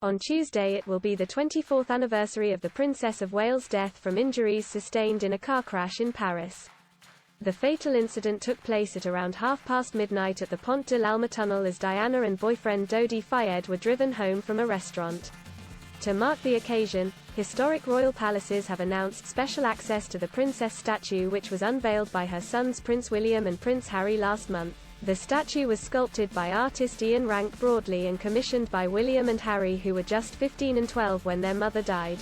On Tuesday it will be the 24th anniversary of the Princess of Wales' death from injuries sustained in a car crash in Paris. The fatal incident took place at around midnight at the Pont de l'Alma tunnel as Diana and boyfriend Dodi Fayed were driven home from a restaurant. To mark the occasion, historic royal palaces have announced special access to the princess statue, which was unveiled by her sons Prince William and Prince Harry last month. The statue was sculpted by artist Ian Rank Broadley and commissioned by William and Harry, who were just 15 and 12 when their mother died.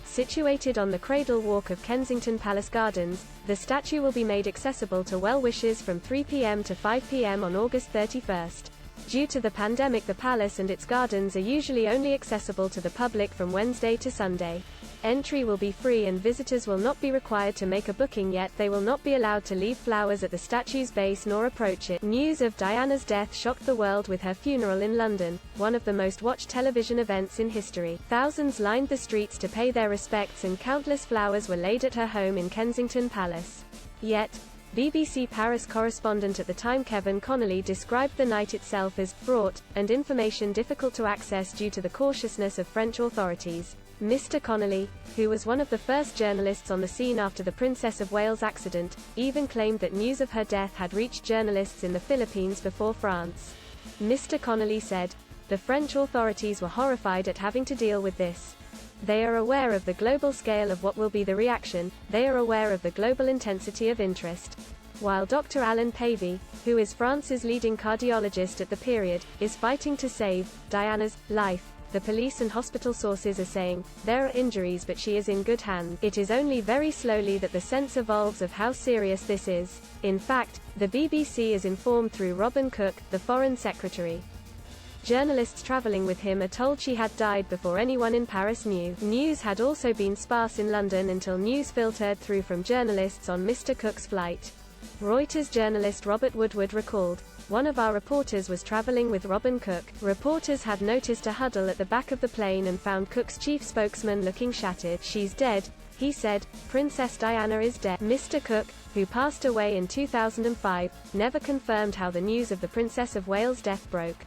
Situated on the Cradle Walk of Kensington Palace Gardens, the statue will be made accessible to well-wishers from 3 p.m. to 5 p.m. on August 31st. Due to the pandemic, the palace and its gardens are usually only accessible to the public from Wednesday to Sunday. Entry will be free and visitors will not be required to make a booking, yet they will not be allowed to leave flowers at the statue's base nor approach it. News of Diana's death shocked the world with her funeral in London, one of the most watched television events in history. Thousands lined the streets to pay their respects and countless flowers were laid at her home in Kensington Palace. Yet, BBC Paris correspondent at the time Kevin Connolly described the night itself as fraught, and information difficult to access due to the cautiousness of French authorities. Mr. Connolly, who was one of the first journalists on the scene after the Princess of Wales accident, even claimed that news of her death had reached journalists in the Philippines before France. Mr. Connolly said, "The French authorities were horrified at having to deal with this. They are aware of the global scale of what will be the reaction, they are aware of the global intensity of interest." While Dr. Alan Pavey, who is France's leading cardiologist at the period, is fighting to save Diana's life, the police and hospital sources are saying, there are injuries but she is in good hands. It is only very slowly that the sense evolves of how serious this is. In fact, the BBC is informed through Robin Cook, the Foreign Secretary. Journalists travelling with him are told she had died before anyone in Paris knew. News had also been sparse in London until news filtered through from journalists on Mr. Cook's flight. Reuters journalist Robert Woodward recalled, "One of our reporters was traveling with Robin Cook. Reporters had noticed a huddle at the back of the plane and found Cook's chief spokesman looking shattered. She's dead," he said. Princess Diana is dead. Mr. Cook, who passed away in 2005, never confirmed how the news of the Princess of Wales' death broke.